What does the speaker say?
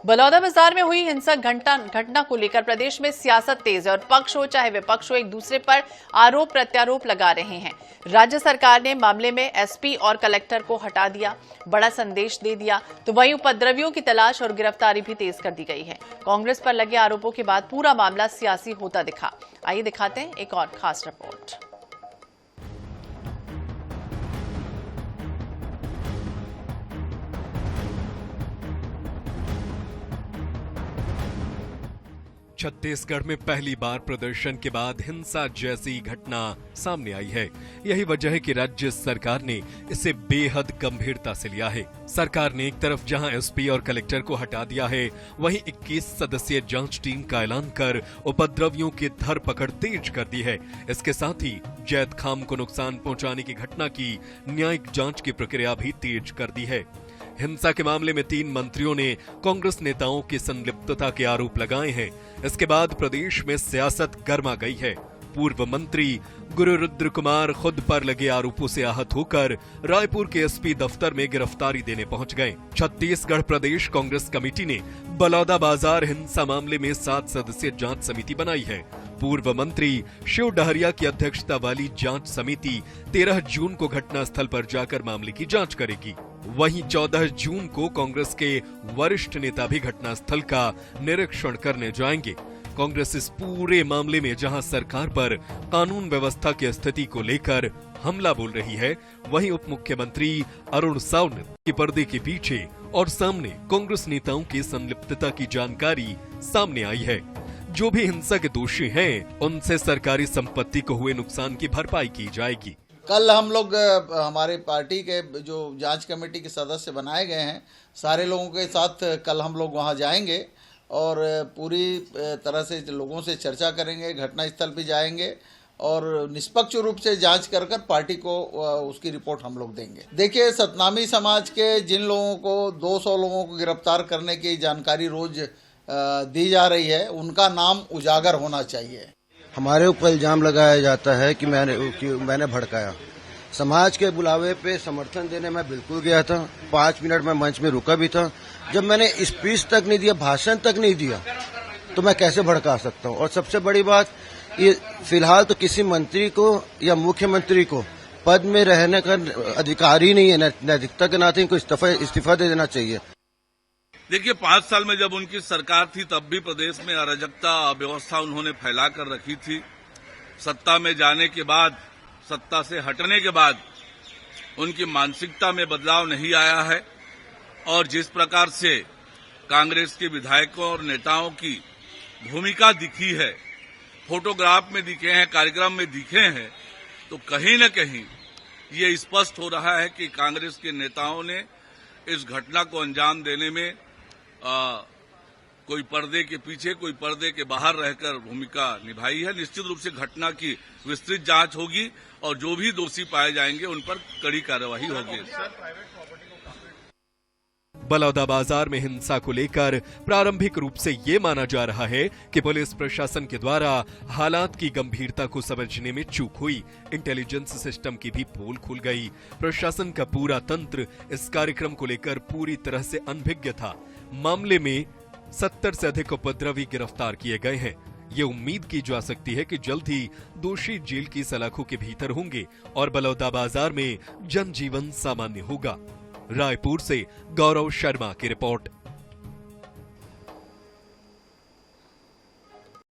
बलौदाबाजार में हुई हिंसक घटना को लेकर प्रदेश में सियासत तेज है और पक्ष हो चाहे विपक्ष हो एक दूसरे पर आरोप प्रत्यारोप लगा रहे हैं। राज्य सरकार ने मामले में एसपी और कलेक्टर को हटा दिया, बड़ा संदेश दे दिया, तो वहीं उपद्रवियों की तलाश और गिरफ्तारी भी तेज कर दी गई है। कांग्रेस पर लगे आरोपों के बाद पूरा मामला सियासी होता दिखा। आइए दिखाते हैं एक और खास रिपोर्ट। छत्तीसगढ़ में पहली बार प्रदर्शन के बाद हिंसा जैसी घटना सामने आई है। यही वजह है कि राज्य सरकार ने इसे बेहद गंभीरता से लिया है। सरकार ने एक तरफ जहां एसपी और कलेक्टर को हटा दिया है, वहीं 21 सदस्यीय जांच टीम का ऐलान कर उपद्रवियों की धरपकड़ तेज कर दी है। इसके साथ ही जैत खाम को नुकसान पहुंचाने की घटना की न्यायिक जांच की प्रक्रिया भी तेज कर दी है। हिंसा के मामले में 3 मंत्रियों ने कांग्रेस नेताओं की संलिप्तता के आरोप लगाए हैं। इसके बाद प्रदेश में सियासत गर्मा गई है। पूर्व मंत्री गुरु रुद्र कुमार खुद पर लगे आरोपों से आहत होकर रायपुर के एसपी दफ्तर में गिरफ्तारी देने पहुंच गए। छत्तीसगढ़ प्रदेश कांग्रेस कमेटी ने बलौदाबाजार हिंसा मामले में 7 सदस्यीय जांच समिति बनाई है। पूर्व मंत्री शिव डहरिया की अध्यक्षता वाली जांच समिति 13 जून को घटनास्थल पर जाकर मामले की जांच करेगी। वहीं 14 जून को कांग्रेस के वरिष्ठ नेता भी घटनास्थल का निरीक्षण करने जाएंगे। कांग्रेस इस पूरे मामले में जहां सरकार पर कानून व्यवस्था की स्थिति को लेकर हमला बोल रही है, वहीं उप मुख्यमंत्री अरुण साव के पर्दे के पीछे और सामने कांग्रेस नेताओं की संलिप्तता की जानकारी सामने आई है। जो भी हिंसा के दोषी हैं, उनसे सरकारी संपत्ति को हुए नुकसान की भरपाई की जाएगी। कल हम लोग हमारे पार्टी के जो जांच कमेटी के सदस्य बनाए गए हैं, सारे लोगों के साथ कल हम लोग वहां जाएंगे और पूरी तरह से लोगों से चर्चा करेंगे, घटनास्थल पे जाएंगे और निष्पक्ष रूप से जांच कर पार्टी को उसकी रिपोर्ट हम लोग देंगे। देखिए, सतनामी समाज के जिन लोगों को 200 लोगों को गिरफ्तार करने की जानकारी रोज दी जा रही है, उनका नाम उजागर होना चाहिए। हमारे ऊपर इल्जाम लगाया जाता है कि मैंने भड़काया। समाज के बुलावे पे समर्थन देने मैं बिल्कुल गया था। 5 मिनट में मंच में रुका भी था। जब मैंने स्पीच तक नहीं दिया, भाषण तक नहीं दिया, तो मैं कैसे भड़का सकता हूँ? और सबसे बड़ी बात, ये फिलहाल तो किसी मंत्री को या मुख्यमंत्री को पद में रहने का अधिकार ही नहीं है। नैतिकता के नाते इनको इस्तीफा दे देना चाहिए। देखिए, 5 साल में जब उनकी सरकार थी तब भी प्रदेश में अराजकता अव्यवस्था उन्होंने फैला कर रखी थी। सत्ता में जाने के बाद, सत्ता से हटने के बाद उनकी मानसिकता में बदलाव नहीं आया है और जिस प्रकार से कांग्रेस के विधायकों और नेताओं की भूमिका दिखी है, फोटोग्राफ में दिखे हैं, कार्यक्रम में दिखे हैं, तो कहीं न कहीं ये स्पष्ट हो रहा है कि कांग्रेस के नेताओं ने इस घटना को अंजाम देने में कोई पर्दे के पीछे, कोई पर्दे के बाहर रहकर भूमिका निभाई है। निश्चित रूप से घटना की विस्तृत जांच होगी और जो भी दोषी पाए जाएंगे उन पर कड़ी कार्रवाई होगी। बलौदाबाजार में हिंसा को लेकर प्रारंभिक रूप से ये माना जा रहा है कि पुलिस प्रशासन के द्वारा हालात की गंभीरता को समझने में चूक हुई। इंटेलिजेंस सिस्टम की भी पोल खुल गई। प्रशासन का पूरा तंत्र इस कार्यक्रम को लेकर पूरी तरह से अनभिज्ञ था। मामले में 70 से अधिक उपद्रवी गिरफ्तार किए गए हैं। ये उम्मीद की जा सकती है कि जल्द ही दोषी जेल की सलाखों के भीतर होंगे और बलौदाबाजार में जनजीवन सामान्य होगा। रायपुर से गौरव शर्मा की रिपोर्ट।